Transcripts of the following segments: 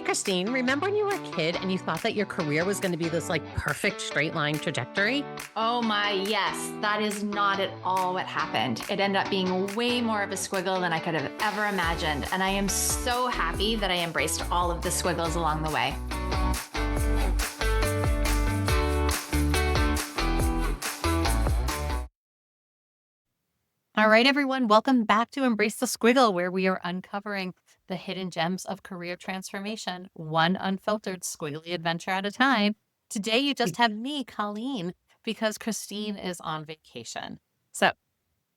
Kristine, remember when you were a kid and you thought that your career was going to be this like perfect straight line trajectory? Oh my, yes. That is not at all what happened. It ended up being way more of a squiggle than I could have ever imagined. And I am so happy that I embraced all of the squiggles along the way. All right, everyone, welcome back to Embrace the Squiggle, where we are uncovering the hidden gems of career transformation, one unfiltered squiggly adventure at a time. Today, you just have me, Colleen, because Kristine is on vacation. So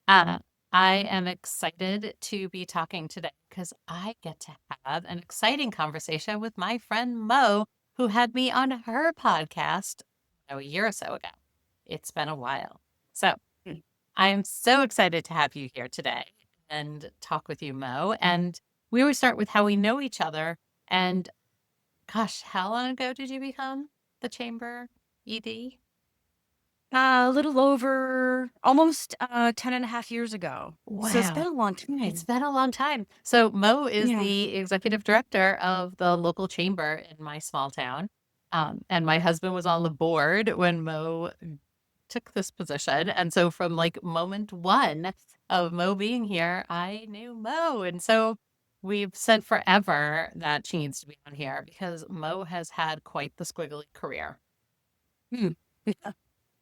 I am excited to be talking today because I get to have an exciting conversation with my friend Moe, who had me on her podcast a year or so ago. It's been a while. So I am so excited to have you here today and talk with you, Moe. And we always start with how we know each other. And gosh, how long ago did you become the Chamber ED? A little over almost 10 and a half years ago. So it's been a long time. It's been a long time. So Moe is Yeah. the executive director of the local chamber in my small town. And my husband was on the board when Moe took this position. And so from like moment one of Moe being here, I knew Moe. And so we've said forever that she needs to be on here because Moe has had quite the squiggly career. Yeah,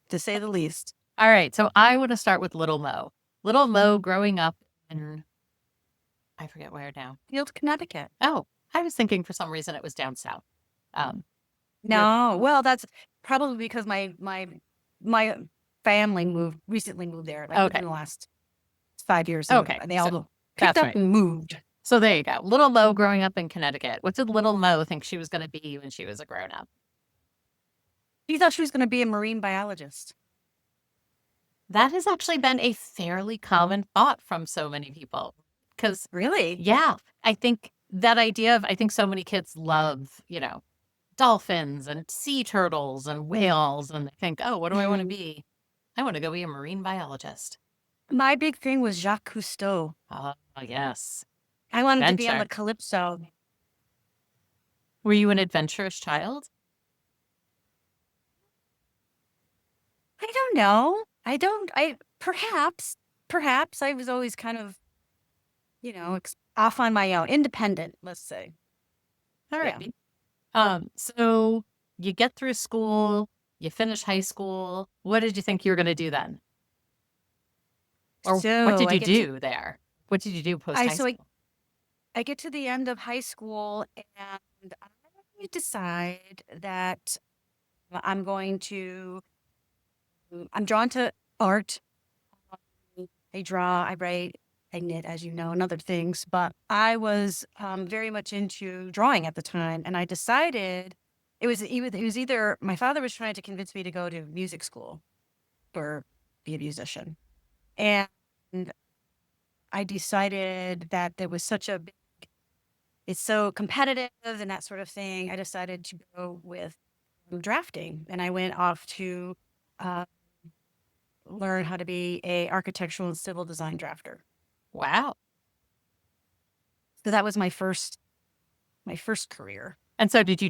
to say the least. All right. So I want to start with little Moe. Little Moe growing up in, I forget where now. Field, Connecticut. Oh, I was thinking for some reason it was down south. No, well, that's probably because my family recently moved there, like Okay. within the last 5 years. Okay, They all so picked that's up right. and moved. So there you go. Little Moe growing up in Connecticut. What did little Moe think she was going to be when she was a grown up? She thought she was going to be a marine biologist. That has actually been a fairly common thought from so many people. Because, Really? yeah, I think that idea of, I think so many kids love, dolphins and sea turtles and whales. And they think, oh, what do I want to be? I want to go be a marine biologist. My big thing was Jacques Cousteau. Oh, yes. I wanted to be on the Adventure. Calypso. Were you an adventurous child? I don't know. Perhaps I was always kind of, off on my own, independent, let's say. All Yeah. right. So you get through school, you finish high school. What did you think you were going to do then? Or what So did I you get do there? What did you do post high so school? I get to the end of high school and I decide that I'm drawn to art. I draw, I write, I knit, as you know, and other things. But I was very much into drawing at the time, and I decided it was either my father was trying to convince me to go to music school or be a musician, and I decided that there was it's so competitive and that sort of thing. I decided to go with drafting, and I went off to learn how to be a architectural and civil design drafter. Wow. So that was my first career. And so did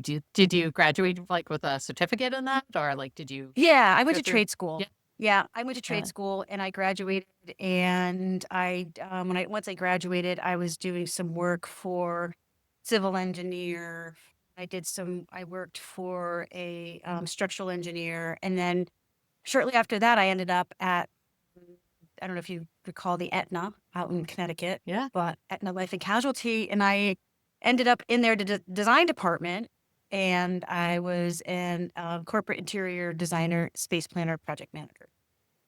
you graduate like with a certificate in that, or like did you? Yeah, I went Go to through- trade school. Yeah. Yeah, I went to trade Yeah. school and I graduated. And once I graduated, I was doing some work for civil engineer. I worked for a structural engineer, and then shortly after that, I ended up at, I don't know if you recall the Aetna out in Connecticut. Yeah. But Aetna Life and Casualty, and I ended up in their design department, and I was an corporate interior designer, space planner, project manager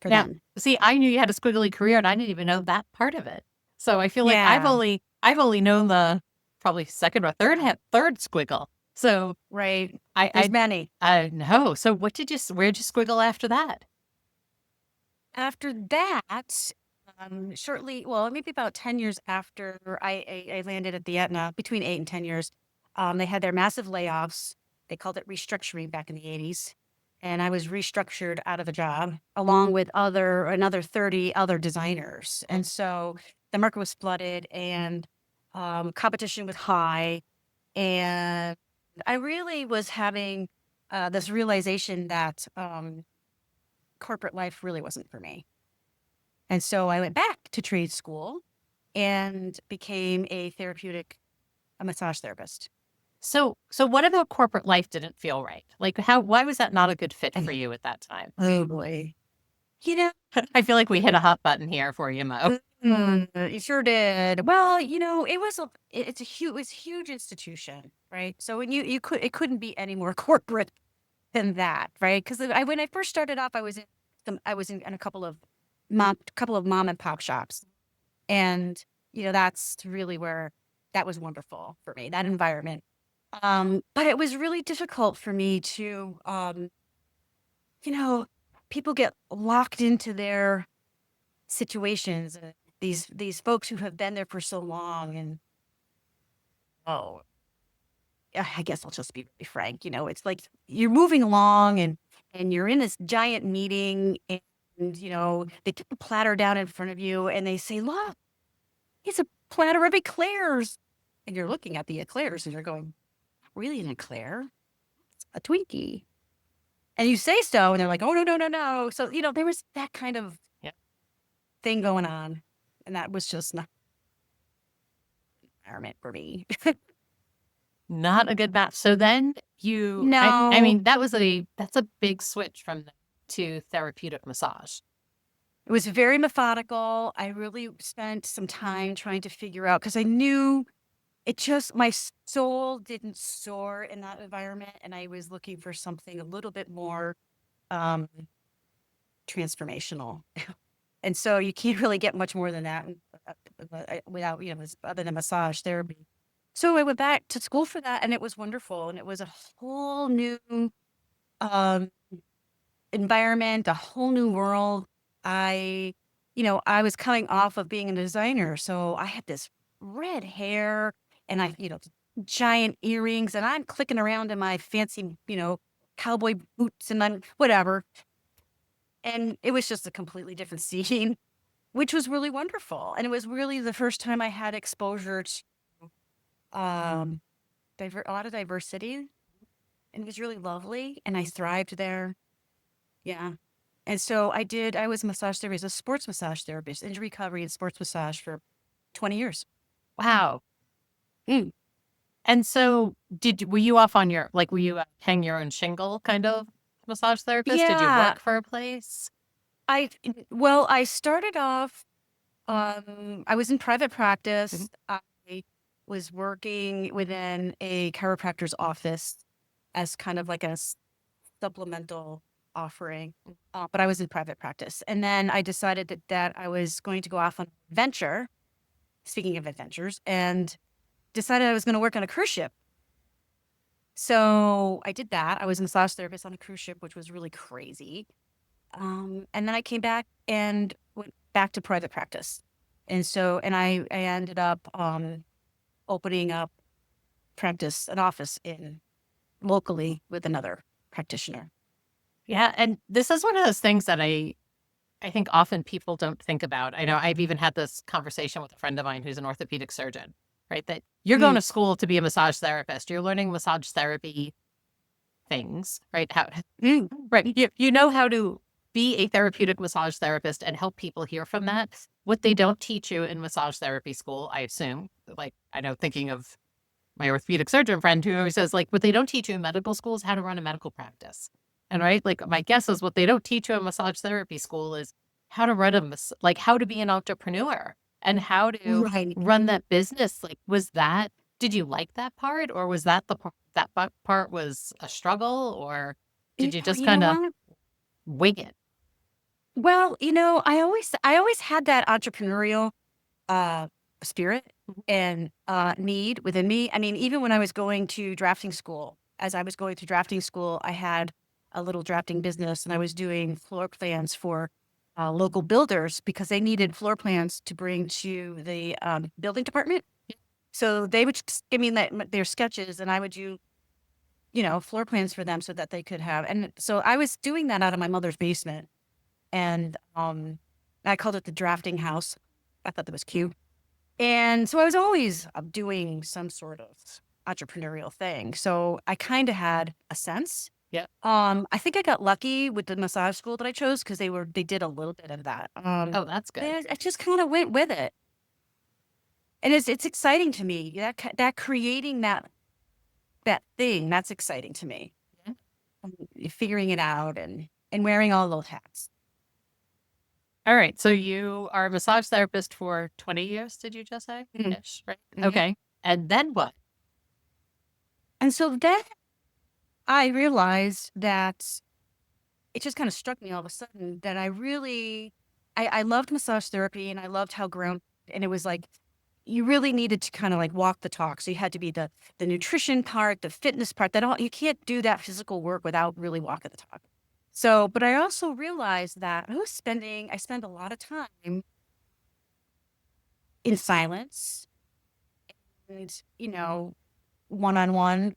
for Now, them. see, I knew you had a squiggly career, and I didn't even know that part of it. So I feel like I've Yeah. only known the probably second or third squiggle. So Right. I There's many. know. So where'd you squiggle after that? After that, maybe about 10 years after I landed at the Aetna, between 8 and 10 years, they had their massive layoffs. They called it restructuring back in the 80s. And I was restructured out of a job along with another 30 other designers. And so the market was flooded and competition was high. And I really was having this realization that corporate life really wasn't for me. And so I went back to trade school and became a massage therapist. So what about corporate life didn't feel right? Like why was that not a good fit for And you at that time? oh boy, you know, I feel like we hit a hot button here for you, Mo. you sure did. Well, it was a huge institution, right? So when it couldn't be any more corporate than that, right? Because when I first started off, I was in a couple of mom and pop shops, and that's really where that was wonderful for me, that environment. But it was really difficult for me to, you know, people get locked into their situations. These folks who have been there for so long, and oh, I guess I'll just be really frank. It's like you're moving along, and you're in this giant meeting, and they put the platter down in front of you, and they say, "Look, it's a platter of eclairs," and you're looking at the eclairs, and you're going, "Really, an eclair? A Twinkie?" And you say so, and they're like, "Oh, no, no, no, no." So, there was that kind of Yeah. thing going on, and that was just not environment for me. Not a good match. So then I No, mean, that's a big switch from to therapeutic massage. it was very methodical. I really spent some time trying to figure out because I knew my soul didn't soar in that environment, and I was looking for something a little bit more um, transformational. And so you can't really get much more than that without, other than massage therapy. So I went back to school for that, and it was wonderful. And it was a whole new um, environment, a whole new world. I was coming off of being a designer, so I had this red hair and giant earrings, and I'm clicking around in my fancy, cowboy boots and then whatever. And it was just a completely different scene, which was really wonderful. And it was really the first time I had exposure to um, a lot of diversity, and it was really lovely. And I thrived there. Yeah. And so I was a massage therapist, a sports massage therapist, injury recovery and sports massage for 20 years. Wow. Mm. And so were you off on were you hang your own shingle kind of massage therapist? Did you Yeah. work for a place? I started off, I was in private practice. I was working within a chiropractor's office as kind of like a supplemental offering, but I was in private practice. And then I decided that I was going to go off on an adventure, speaking of adventures, and decided I was going to work on a cruise ship. So I did that. I was a massage therapist on a cruise ship, which was really crazy. And then I came back and went back to private practice. And I ended up opening up an office in locally with another practitioner. Yeah, and this is one of those things that I think often people don't think about. I know I've even had this conversation with a friend of mine who's an orthopedic surgeon, right? That you're going to school to be a massage therapist. You're learning massage therapy things, right? Right. You know how to be a therapeutic massage therapist and help people hear from that. What they don't teach you in massage therapy school, I assume, like I know thinking of my orthopedic surgeon friend who always says, like, what they don't teach you in medical school is how to run a medical practice. And right, like my guess is what they don't teach you in massage therapy school is how to how to be an entrepreneur and how to Right. run that business. Like, did you like that part, or was that part was a struggle, or did you just You know kind of what? wing it? Well, I always had that entrepreneurial uh spirit and need within me. I mean, even when I was going to drafting school, as I was going through drafting school, I had a little drafting business, and I was doing floor plans for local builders because they needed floor plans to bring to the building department. So they would just give me their sketches, and I would do, floor plans for them so that they could have. And so I was doing that out of my mother's basement, and I called it the drafting house. I thought that was cute. And so I was always doing some sort of entrepreneurial thing. So I kind of had a sense. Yeah. I think I got lucky with the massage school that I chose because they did a little bit of that. Oh, that's good. I just kind of went with it, and it's exciting to me that creating that thing that's exciting to me. Yeah. Figuring it out and wearing all those hats. All right. So you are a massage therapist for 20 years, did you just say? Mhm. Ish, right? Mhm. Okay. And then what? And so then I realized that it just kind of struck me all of a sudden that I loved massage therapy and I loved how ground, and it was like you really needed to kind of like walk the talk. So you had to be the nutrition part, the fitness part, that all you can't do that physical work without really walking the talk. So, but I also realized that I spent a lot of time in silence and, one-on-one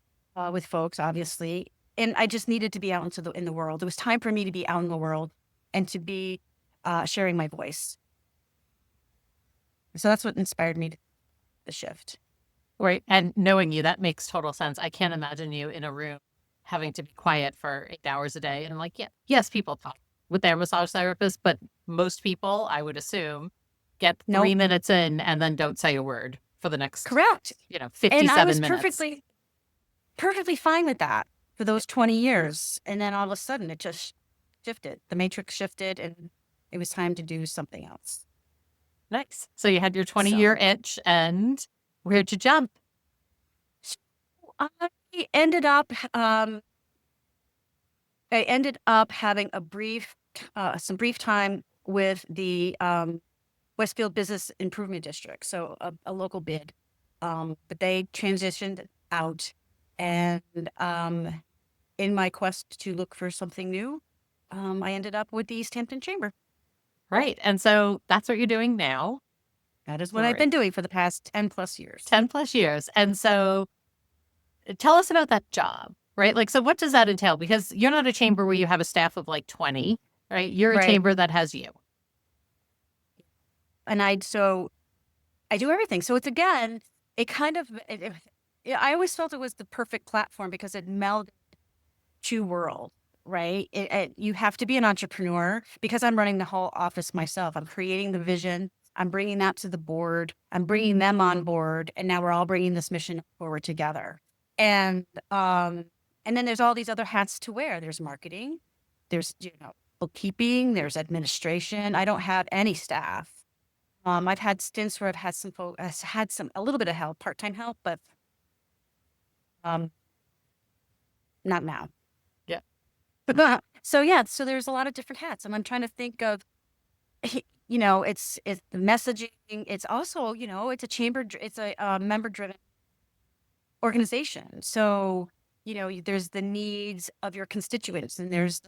with folks, obviously. And I just needed to be out in the world. It was time for me to be out in the world and to be sharing my voice. So that's what inspired me to the shift. Right. And knowing you, that makes total sense. I can't imagine you in a room having to be quiet for 8 hours a day. And I'm like, yeah, yes, people talk with their massage therapist, but most people, I would assume, get Nope. 3 minutes in and then don't say a word for the next, Correct. 57 And I was minutes. perfectly fine with that for those 20 years. And then all of a sudden it just shifted. The matrix shifted and it was time to do something else. Nice. So you had your 20-year itch, and where'd you jump? I ended up having some brief time with the Westfield Business Improvement District, so a local bid. But they transitioned out, and in my quest to look for something new, I ended up with the East Hampton Chamber. Right. And so that's what you're doing now. That is what I've been doing for the past 10 plus years. 10 plus years. And so tell us about that job, right? Like, so what does that entail? Because you're not a chamber where you have a staff of like 20, right? You're a Right. chamber that has you. And I do everything. So it's again, I always felt it was the perfect platform because it melded two worlds, right? You have to be an entrepreneur because I'm running the whole office myself. I'm creating the vision. I'm bringing that to the board. I'm bringing them on board. And now we're all bringing this mission forward together. And then there's all these other hats to wear. There's marketing, there's, bookkeeping, there's administration. I don't have any staff. I've had stints where I've had a little bit of help, part-time help, but not now. Yeah. So there's a lot of different hats, and I'm trying to think of, it's the messaging. It's also, it's a chamber, it's a member-driven organization. So, there's the needs of your constituents, and there's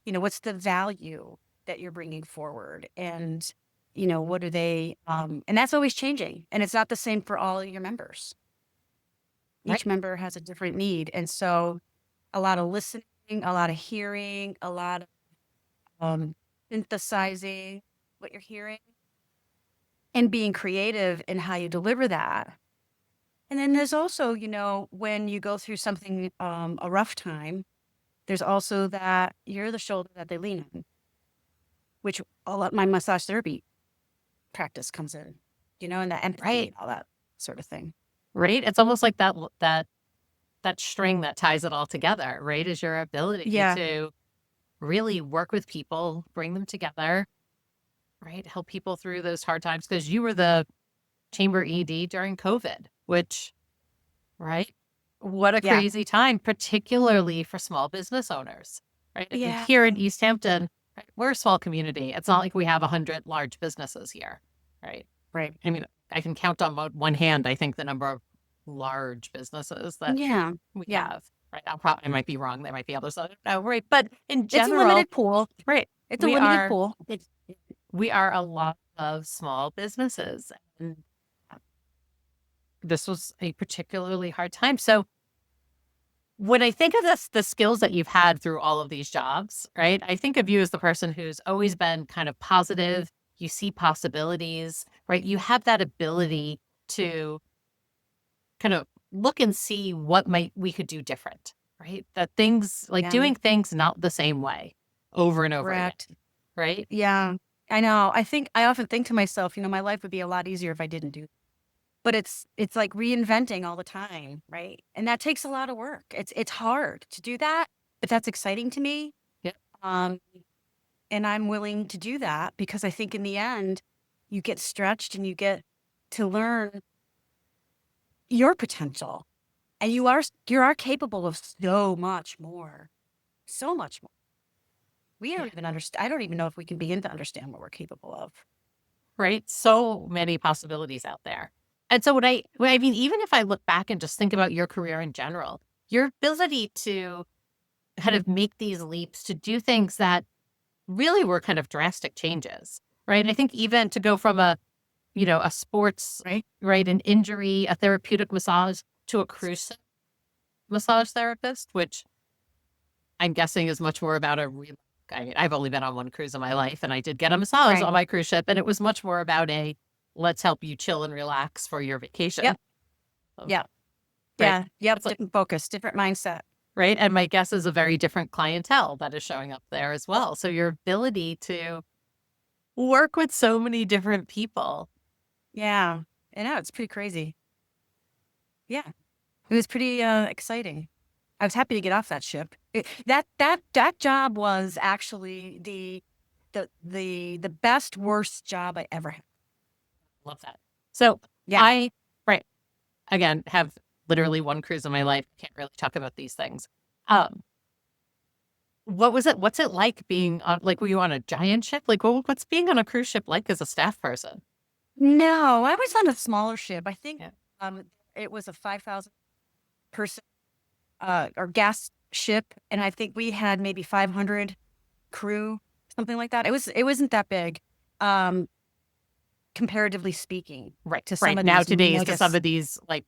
what's the value that you're bringing forward, and what are they, and that's always changing, and it's not the same for all of your members. Right. Each member has a different need, and so a lot of listening, a lot of hearing, a lot of synthesizing what you're hearing, and being creative in how you deliver that. And then there's also, when you go through something, a rough time, there's also that you're the shoulder that they lean on, which my massage therapy practice comes in, and that empathy and all that sort of thing. Right. It's almost like that string that ties it all together, right? Is your ability to really work with people, bring them together, right? Help people through those hard times. Because you were the chamber ED during COVID, which, right? What a crazy time, particularly for small business owners, right? Yeah. Here in East Hampton, right, we're a small community. It's not like we have 100 large businesses here, right? Right. I mean, I can count on one hand, I think, the number of large businesses that we have. Right. I might be wrong. There might be others. I don't know. Right. But in general, it's a limited pool. Right. It's a limited pool. We are a lot of small businesses. And this was a particularly hard time. So when I think of the skills that you've had through all of these jobs, right, I think of you as the person who's always been kind of positive. You see possibilities, right? You have that ability to kind of look and see what might we could do different, right? That things like Yeah. doing things not the same way over and over again, Correct. right? Yeah, I know. I often think to myself, my life would be a lot easier if I didn't do. But it's like reinventing all the time, right? And that takes a lot of work. It's hard to do that, but that's exciting to me. Yeah. Um, and I'm willing to do that because I think in the end, you get stretched and you get to learn your potential, and you are capable of so much more, so much more. We don't Yeah. even understand. I don't even know if we can begin to understand what we're capable of. Right? So many possibilities out there. And so what I mean, even if I look back and just think about your career in general, your ability to kind of make these leaps to do things that really were kind of drastic changes, right? I think even to go from a sports, Right. right, an injury, a therapeutic massage to a cruise massage therapist, which I'm guessing is much more about I mean, I've only been on one cruise in my life and I did get a massage Right. on my cruise ship and it was much more about let's help you chill and relax for your vacation. Yep. Um, Yeah. Right. Yeah. Yep. It's like, Different focus, different mindset. right. And my guess is a very different clientele that is showing up there as well. So your ability to work with so many different people. Yeah. I know, it's pretty crazy. Yeah. It was pretty exciting. I was happy to get off that ship. That job was actually the best worst job I ever had. Love that. So Yeah. I, right. Again, have literally one cruise in my life. Can't really talk about these things. What was it? What's it like being on, like, were you on a giant ship? Like, what's being on a cruise ship like as a staff person? No, I was on a smaller ship. I think Yeah. it was a 5,000 person or gas ship, and I think we had maybe 500 crew, something like that. It wasn't that big, um, comparatively speaking, Right. to some Right. of these Nowadays, to some of these, like,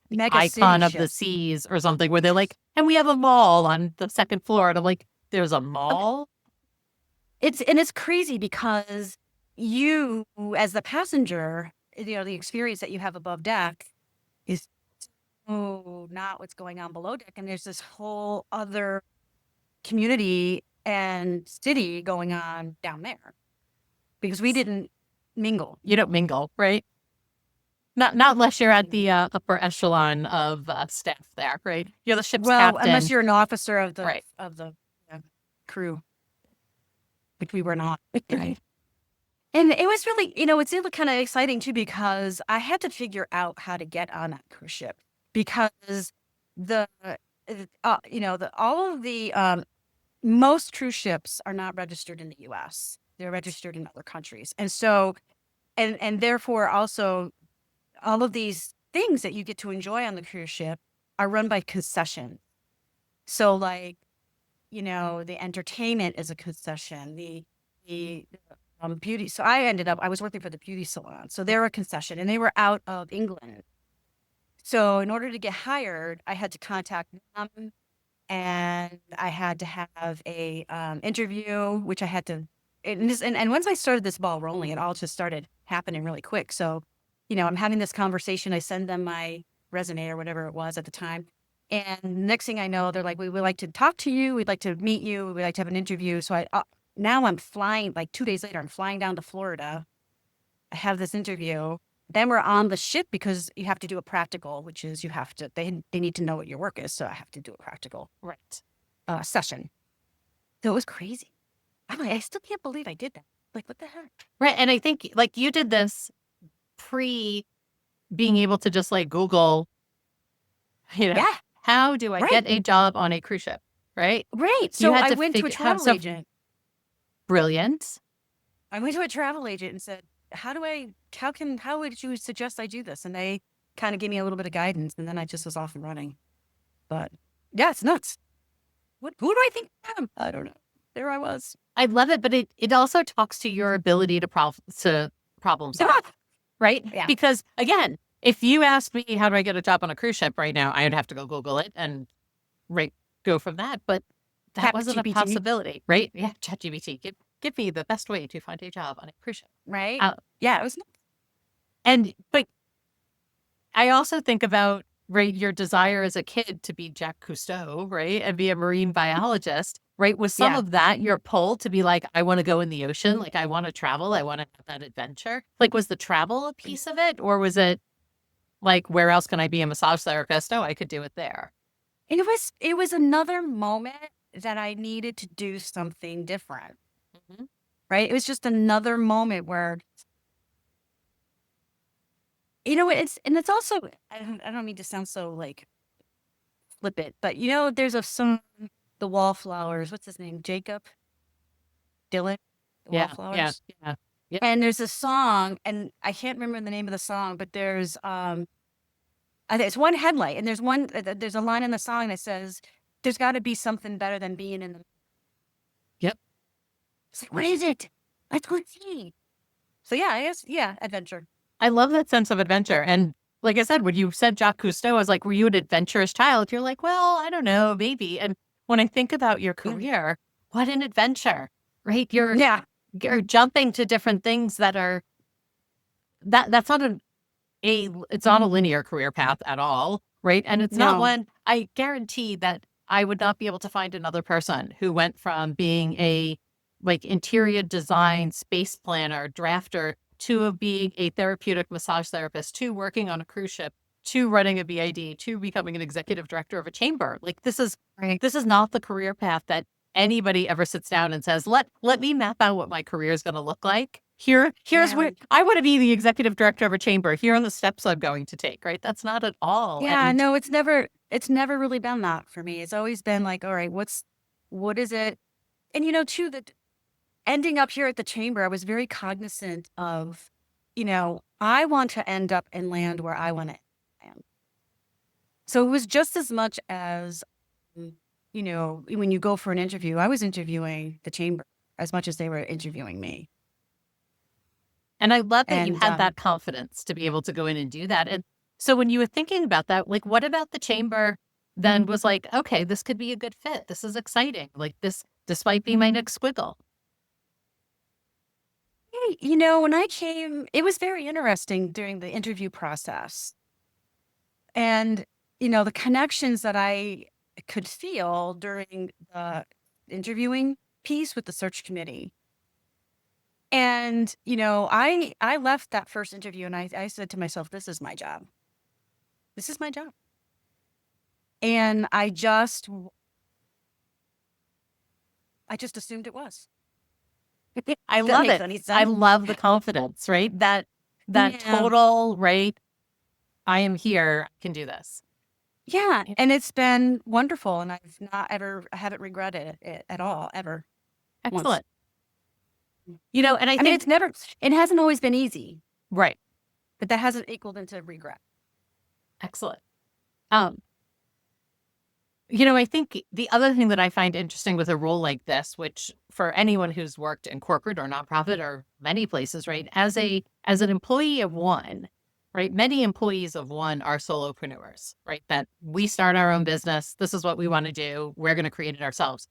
mega city icon of the ships. seas or something where they're like, and we have a mall on the second floor. And I'm like, there's a mall? It's crazy because you, as the passenger, the experience that you have above deck is not what's going on below deck, and there's this whole other community and city going on down there because we didn't mingle. You don't mingle, right? Not unless you're at the upper echelon of staff there, right? You're the ship's Well, captain. unless you're an officer of the Right. crew, which we were not. Right. And it was really, it's really kind of exciting too because I had to figure out how to get on that cruise ship because all of the most cruise ships are not registered in the U.S. They're registered in other countries, and so and therefore also all of these things that you get to enjoy on the cruise ship are run by concession. So like, the entertainment is a concession. The beauty. So I was working for the beauty salon. So they're a concession and they were out of England. So in order to get hired, I had to contact them and I had to have a interview, which I had to, and once I started this ball rolling, it all just started happening really quick. So, I'm having this conversation. I send them my resume or whatever it was at the time. And next thing I know, they're like, we would like to talk to you. We'd like to meet you. We'd like to have an interview. So now I'm flying, like 2 days later, I'm flying down to Florida. I have this interview. Then we're on the ship because you have to do a practical, which is they need to know what your work is. So I have to do a practical Right. session. So it was crazy. I'm like, I still can't believe I did that. Like, what the heck? Right. And I think like you did this pre being able to just like Google, Yeah, how do I right, get a job on a cruise ship? Right. right. You So had I to went to a have travel agent. Brilliant. I went to a travel agent and said, how would you suggest I do this? And they kind of gave me a little bit of guidance, and then I just was off and running. But yeah, it's nuts. Who do I think I am? I don't know. There I was. I love it, but it also talks to your ability to problem solve, right? Yeah. Because again, if you asked me how do I get a job on a cruise ship right now, I'd have to go Google it and go from that. But that wasn't a ChatGPT. possibility, right? Yeah, ChatGPT. Give me the best way to find a job on a cruise ship. Right? Uh, Yeah, it was nuts. But I also think about right, your desire as a kid to be Jacques Cousteau, right, and be a marine biologist, right? Was some Yeah. of that your pull to be like, I want to go in the ocean, like I want to travel, I want to have that adventure? Like, was the travel a piece of it, or was it like, where else can I be a massage therapist? Oh, I could do it there. It was another moment that I needed to do something different, Mhm. right? It was just another moment where, it's also, I don't mean to sound so like flippant, but there's a song, The Wallflowers. What's his name? Jacob Dylan, The Yeah, yeah, Wallflowers. yeah, yeah. And there's a song, and I can't remember the name of the song, but there's I think it's one headlight, and there's a line in the song that says, "There's got to be something better than being in the." Yep. It's like, what is it? Let's go see. So yeah, I guess adventure. I love that sense of adventure. And like I said, when you said Jacques Cousteau, I was like, were you an adventurous child? You're like, well, I don't know, maybe. And when I think about your career, what an adventure, right? Yeah, You're jumping to different things that are that's not it's not a linear career path at all, right? And it's not no, one I guarantee that I would not be able to find another person who went from being a like interior design space planner, drafter, to being a therapeutic massage therapist, to working on a cruise ship, to running a BID, to becoming an executive director of a chamber. Like right. this is not the career path that anybody ever sits down and says, let me map out what my career is going to look like. Here's Yeah, where I want to be the executive director of a chamber. Here are the steps I'm going to take, right? That's not at all. yeah. And No, it's never really been that for me. It's always been like, all right, what is it? And too, that ending up here at the chamber, I was very cognizant of, I want to end up and land where I want to land. So it was just as much as, when you go for an interview, I was interviewing the chamber as much as they were interviewing me. I love that you And had that confidence to be able to go in and do that. And so when you were thinking about that, like what about the chamber then was like, okay, this could be a good fit. This is exciting. Like this might be my next squiggle. hey, when I came, it was very interesting during the interview process. And, the connections that I could feel during the interviewing piece with the search committee. And, I left that first interview and I said to myself, this is my job. This is my job. And I just assumed it was. I That love makes it. any I sense. love the confidence, right? That Yeah. total, right? I am here. I can do this. Yeah. Yeah. And it's been wonderful. And I haven't regretted it at all, ever. Once. Excellent. And I I mean, think, it hasn't always been easy, right. but that hasn't equaled into regret. Excellent. I think the other thing that I find interesting with a role like this, which for anyone who's worked in corporate or nonprofit or many places, right, as an employee of one, right, many employees of one are solopreneurs, right, that we start our own business. This is what we want to do. We're going to create it ourselves.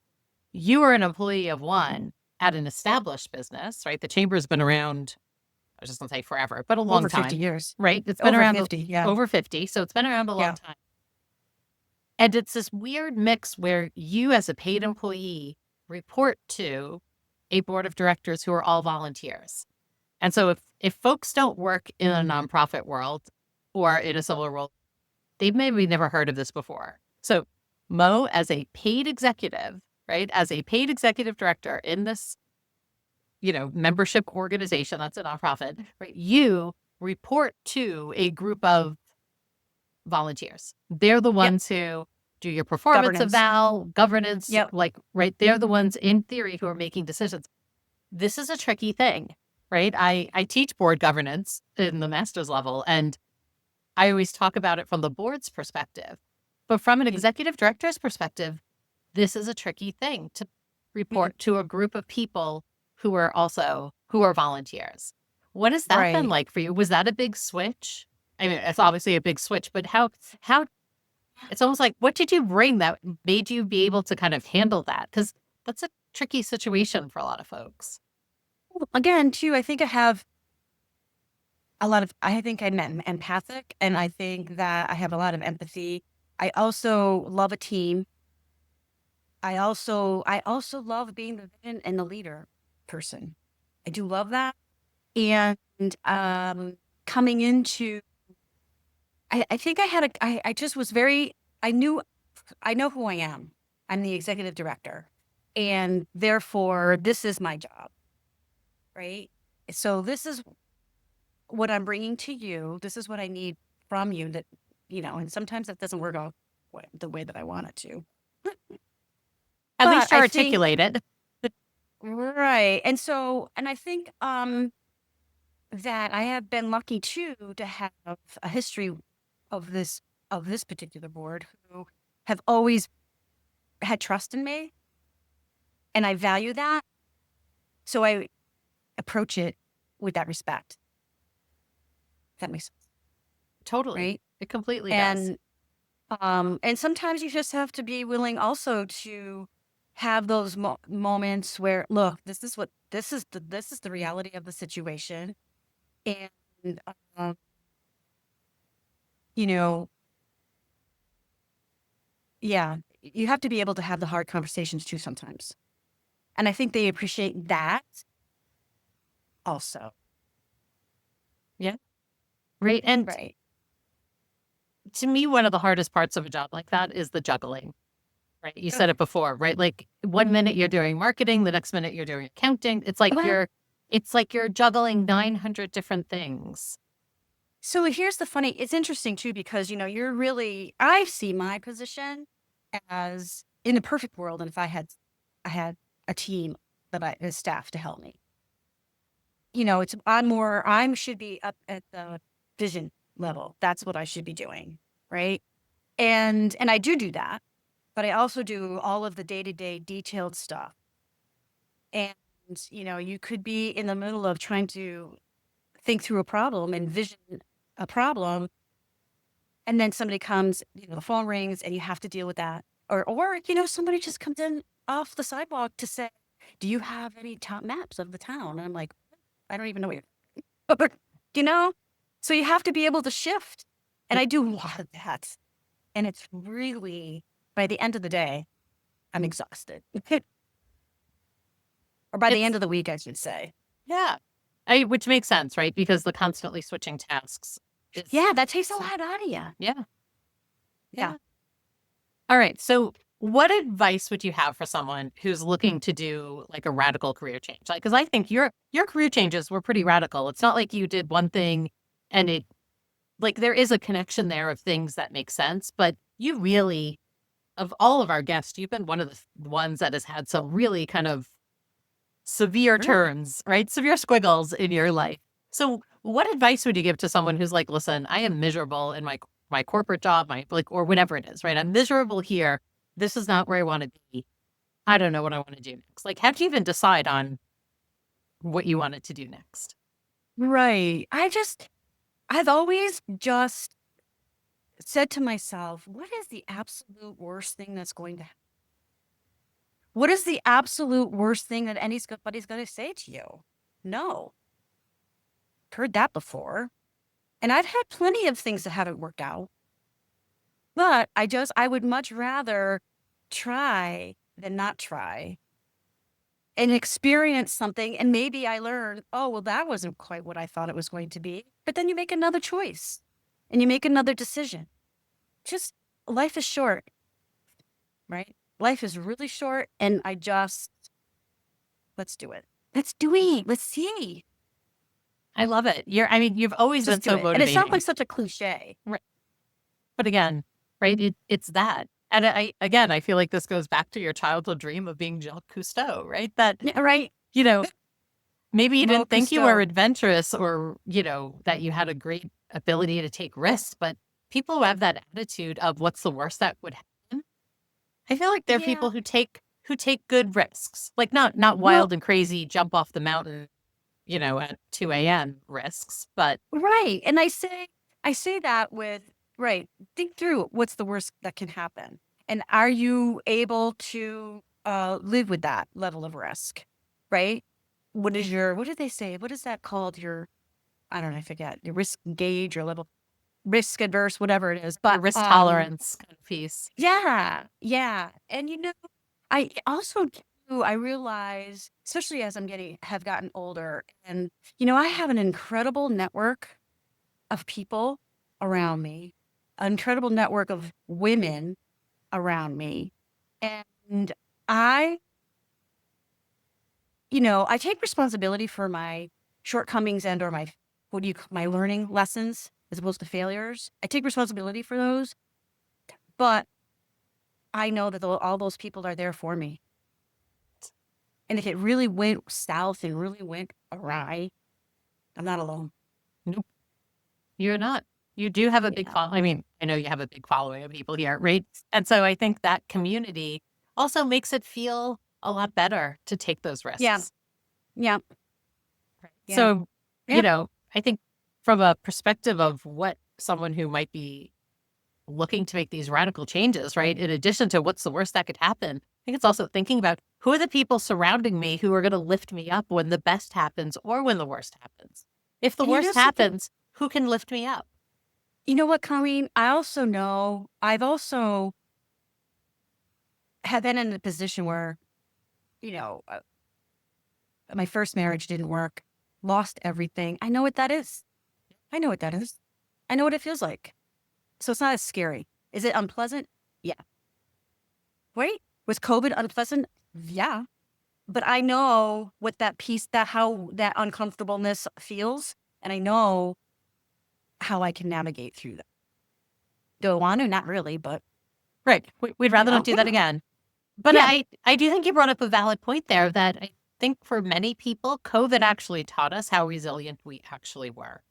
You are an employee of one at an established business, right? The chamber's been around, I was just going to say forever, but a long Over time, 50 years. right? It's been Over around 50, yeah. over 50. So it's been around a long Yeah. time. And it's this weird mix where you as a paid employee report to a board of directors who are all volunteers. And so if folks don't work in a nonprofit world or in a similar world, they've maybe never heard of this before. So Moe, as a paid executive, right, as a paid executive director in this, membership organization that's a nonprofit, right, you report to a group of volunteers. They're the ones who do your performance eval, governance, Yep. like, right, they're the ones in theory who are making decisions. This is a tricky thing, right? I teach board governance in the master's level, and I always talk about it from the board's perspective. But from an executive director's perspective, this is a tricky thing to report to a group of people who are volunteers. What has that been Right. like for you? Was that a big switch? I mean, it's obviously a big switch, but how it's almost like, what did you bring that made you be able to kind of handle that? Because that's a tricky situation for a lot of folks. Again, too, I think I have I think I'm empathic, and I think that I have a lot of empathy. I also love a team. I also love being the vision and the leader person. I do love that. And coming into, I think I just was very, I know who I am. I'm the executive director, and therefore this is my job, right? So this is what I'm bringing to you. This is what I need from you. That and sometimes that doesn't work out the way that I want it to. At But least you I think articulate it. right, and I think that I have been lucky too to have a history of this particular board who have always had trust in me, and I value that. So I approach it with that respect. If that makes sense, Totally. right? It completely does. And sometimes you just have to be willing also to have those moments where, look, this is the reality of the situation, and um, you know, yeah, you have to be able to have the hard conversations too sometimes, and I think they appreciate that also. Yeah. Right. And Right. to me, one of the hardest parts of a job like that is the juggling, right? You Ugh. said it before, right? Like one minute you're doing marketing, the next minute you're doing accounting. Well, It's like you're juggling 900 different things. so here's the funny. It's interesting too because you're really. I see my position as in the perfect world, and if I had a team a staff to help me. I should be up at the vision level. That's what I should be doing, right? And I do that, but I also do all of the day-to-day detailed stuff. And you could be in the middle of trying to think through a problem and vision a problem, and then somebody comes, the phone rings, and you have to deal with that. Or somebody just comes in off the sidewalk to say, "Do you have any top maps of the town?" And I'm like, I don't even know what you're, you know? So you have to be able to shift. And I do a lot of that. And it's really, by the end of the day, I'm exhausted. Or by the It's, end of the week, I should say. yeah. Which makes sense, right? Because the constantly switching tasks is, Yeah, that takes a lot out of you. yeah. Yeah. All right. So, what advice would you have for someone who's looking to do like a radical career change? Like, because I think your career changes were pretty radical. It's not like you did one thing and it like there is a connection there of things that make sense, but you really, of all of our guests, you've been one of the ones that has had some really kind of severe Sure. turns, right? Severe squiggles in your life. So, what advice would you give to someone who's like, listen, I am miserable in my corporate job, my like, or whatever it is, right? I'm miserable here. This is not where I want to be. I don't know what I want to do next. Like, how do you even decide on what you wanted to do next? Right. I've always just said to myself, what is the absolute worst thing that's going to happen? What is the absolute worst thing that anybody's going to say to you? No. Heard that before. And I've had plenty of things that haven't worked out. But I would much rather try than not try and experience something. And maybe I learn, oh, well, that wasn't quite what I thought it was going to be. But then you make another choice and you make another decision. Just life is short, right? Life is really short. And let's do it. Let's do it. Let's see. I love it. You've always Just been do so it. And it sounds motivating. like such a cliche. Right. But again, right? It's that. And I feel like this goes back to your childhood dream of being Jacques Cousteau, right? That, Yeah, right. maybe you Moe didn't think you were Cousteau. adventurous or, that you had a great ability to take risks, but people who have that attitude of what's the worst that would happen, I feel like they're Yeah. people who take good risks. Like not Well, wild and crazy jump off the mountain, at 2 a.m. risks, but right. And I say that with, right, think through what's the worst that can happen. And are you able to live with that level of risk? Right? What did they say? What is that called? I don't know, I forget, your risk gauge or level risk adverse, whatever it is. The But risk tolerance kind of piece. yeah, yeah. And I also too, I realize, especially as have gotten older, and I have an incredible network of people around me, an incredible network of women around me. And I, I take responsibility for my shortcomings and or my learning lessons as opposed to failures. I take responsibility for those, but I know that all those people are there for me. And if it really went south and really went awry, I'm not alone. Nope, you're not. You do have a big Yeah. I mean, I know you have a big following of people here, right? And so I think that community also makes it feel a lot better to take those Yeah. risks. Yeah. Right. Yeah. So, Yeah. I think from a perspective of what someone who might be looking to make these radical changes, right? In addition to what's the worst that could happen, I think it's also thinking about who are the people surrounding me who are going to lift me up when the best happens or when the worst happens. If the And worst something, happens, who can lift me up? you know what, Colleen? I also know I've also have been in a position where, you know, uh, my first marriage didn't work, lost everything. I know what that is. I know what that is. I know what it feels like. So it's not as scary. Is it unpleasant? Yeah. Wait, was COVID unpleasant? Yeah. But I know what how that uncomfortableness feels. And I know how I can navigate through that. Do I want to? Not really, but Right. We'd rather not do that again. But yeah. I do think you brought up a valid point there that I think for many people, COVID actually taught us how resilient we actually were.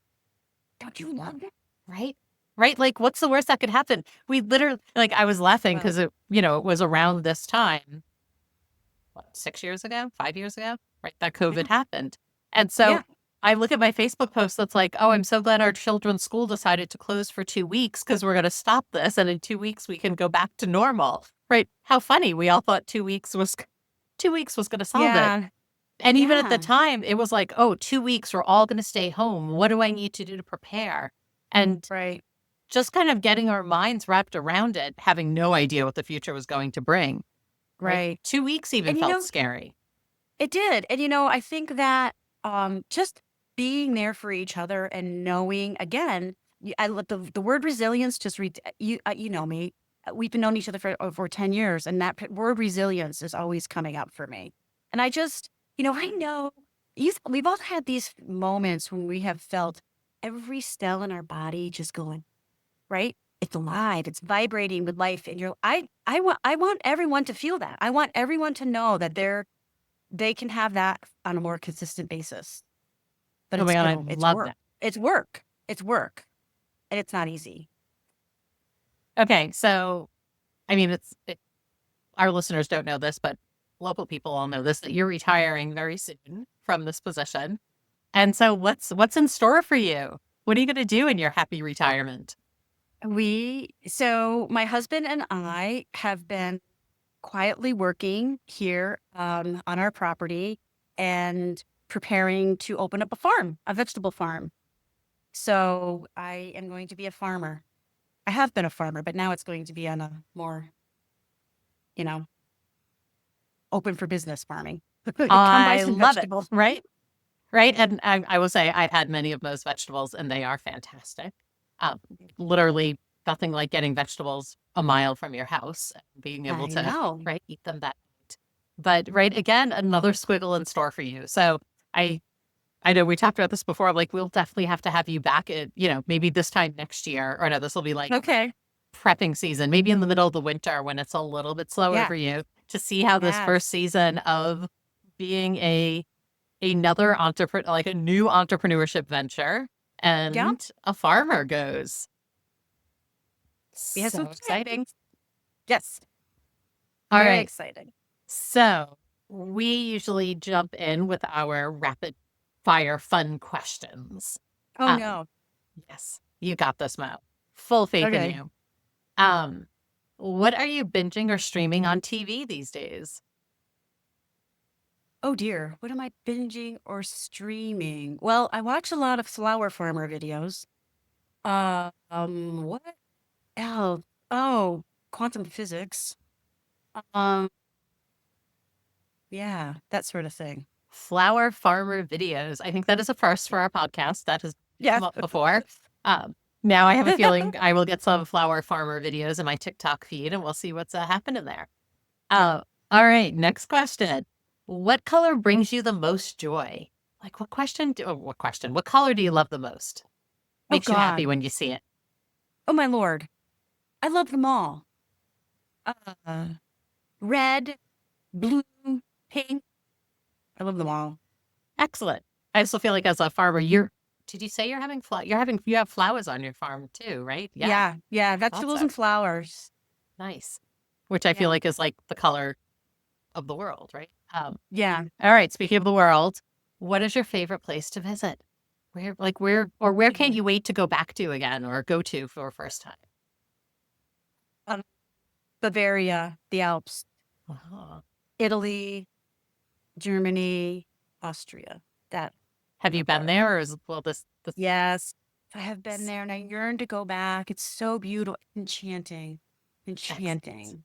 Don't you love it? Right? Right? Like, what's the worst that could happen? We literally, like, I was laughing Well, because it was around this time, what, 6 years ago, 5 years ago, right? That COVID yeah. happened. And so Yeah. I look at my Facebook post that's like, oh, I'm so glad our children's school decided to close for 2 weeks because we're going to stop this. And in 2 weeks, we can go back to normal. Right? How funny. We all thought 2 weeks was 2 weeks was going to solve it. Yeah. And even at the Yeah. time, it was like, oh, 2 weeks, we're all going to stay home. What do I need to do to prepare? And Right. just kind of getting our minds wrapped around it, having no idea what the future was going to bring. Right? Right. 2 weeks even And felt scary. it did. And I think that just being there for each other and knowing again, I let the word resilience just you know me. We've been known each other for over 10 years, and that word resilience is always coming up for me. And I just, I know we've all had these moments when we have felt every cell in our body just going, right? It's alive. It's vibrating with life. And I want everyone to feel that. I want everyone to know that they can have that on a more consistent basis. But Oh my God, I it's love work. that. It's work. It's work. And it's not easy. Okay, so I mean, our listeners don't know this, but local people all know this, that you're retiring very soon from this position. And so what's in store for you? What are you going to do in your happy retirement? So my husband and I have been quietly working here on our property and preparing to open up a vegetable farm. So I am going to be a farmer. I have been a farmer, but now it's going to be on a more, you know, open for business farming. Come buy I some love it. vegetables. Right? Right. And I will say I've had many of those vegetables and they are fantastic. Literally nothing like getting vegetables a mile from your house and being able I to, know. right, eat them that night. But right, again, another squiggle in store for you. So I know we talked about this before. I'm like, we'll definitely have to have you back at, maybe this time next year. Or no, this will be like Okay. prepping season, maybe in the middle of the winter when it's a little bit slower Yeah. for you to see how this Yes. first season of being another entrepreneur, like a new entrepreneurship venture Yeah. and a farmer goes. We have So some exciting. Yes. All Very right. exciting. So we usually jump in with our rapid fire fun questions. Oh Um, no. yes, you got this, Mo. Full faith in Okay. you. Um, what are you binging or streaming on TV these days? Oh dear, what am I binging or streaming? Well, I watch a lot of flower farmer videos. What else? Oh, quantum physics. Um, yeah, that sort of thing. Flower farmer videos. I think that is a first for our podcast. That has Yeah. come up before. Now I have a feeling I will get some flower farmer videos in my TikTok feed, and we'll see what's happening there. All right, next question. What color brings you the most joy? Like what color do you love the most? Oh Makes you happy God. when you see it. Oh my Lord. I love them all. Uh, red, blue, pink. I love them all. Excellent. I also feel like as a farmer, did you say you have flowers on your farm too, right? Yeah, I thought vegetables so. and flowers. Nice. Which I feel Yeah. like is like the color of the world, right? Yeah. All right. Speaking of the world, what is your favorite place to visit? Where can't you wait to go back to again or go to for a first time? Bavaria, the Alps, Oh. Italy, Germany, Austria. That. Have you been there, or this? Yes, I have been there and I yearn to go back. It's so beautiful. Enchanting. Excellent.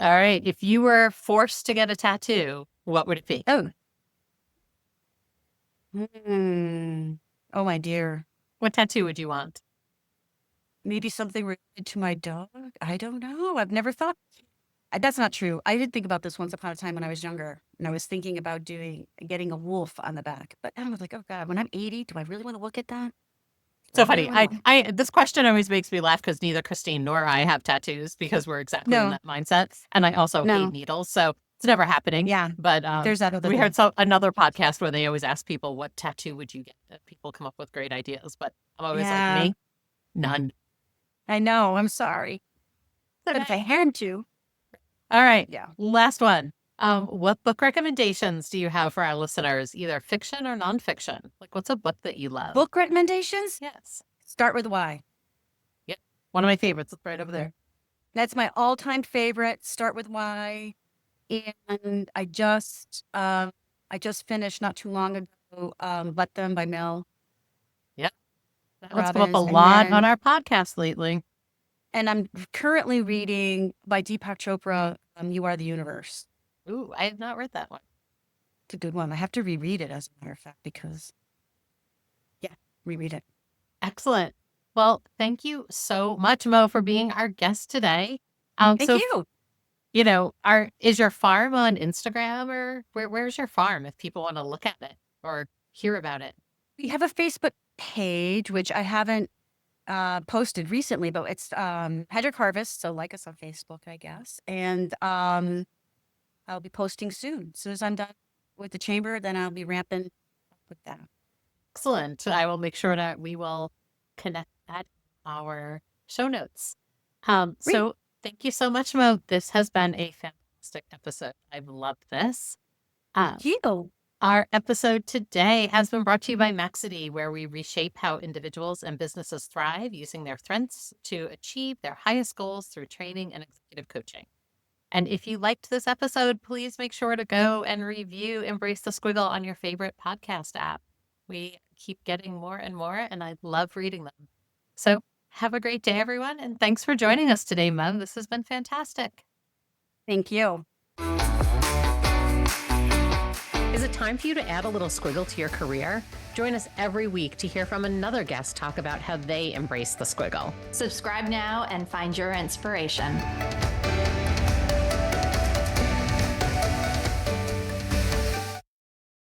All right. If you were forced to get a tattoo, what would it be? Oh. Oh, my dear. What tattoo would you want? Maybe something related to my dog? I don't know. I've never thought. That's not true. I did think about this once upon a time when I was younger, and I was thinking about getting a wolf on the back. But I was like, oh God, when I'm 80, do I really want to look at that? So funny. This question always makes me laugh because neither Kristine nor I have tattoos because we're exactly in that mindset. And I also hate needles. So it's never happening. Yeah. But there's that other we thing. heard another podcast where they always ask people, what tattoo would you get? And people come up with great ideas. But I'm always like, me? None. I know. I'm sorry. But if I had to. All right. Yeah. Last one. What book recommendations do you have for our listeners, either fiction or nonfiction? Like, what's a book that you love? Book recommendations? Yes. Start with Why. Yep. One of my favorites. It's right over there. That's my all-time favorite. Start with Why. And I just finished not too long ago, Let Them by Mel. Yep. That's come up a lot on our podcast lately. And I'm currently reading by Deepak Chopra, You Are the Universe. Ooh, I have not read that one. It's a good one. I have to reread it, as a matter of fact, because, reread it. Excellent. Well, thank you so much, Moe, for being our guest today. Thank you. Is your farm on Instagram, or where's your farm if people want to look at it or hear about it? We have a Facebook page, which I haven't posted recently, but it's Hedrick Harvest. So like us on Facebook, I guess. And I'll be posting soon. As soon as I'm done with the chamber, then I'll be ramping up with that. Excellent. I will make sure that we will connect that in our show notes. So thank you so much, Moe. This has been a fantastic episode. I've loved this. Thank you. Our episode today has been brought to you by Maxity, where we reshape how individuals and businesses thrive using their strengths to achieve their highest goals through training and executive coaching. And if you liked this episode, please make sure to go and review Embrace the Squiggle on your favorite podcast app. We keep getting more and more, and I love reading them. So have a great day, everyone, and thanks for joining us today, Moe. This has been fantastic. Thank you. Is it time for you to add a little squiggle to your career? Join us every week to hear from another guest talk about how they embrace the squiggle. Subscribe now and find your inspiration.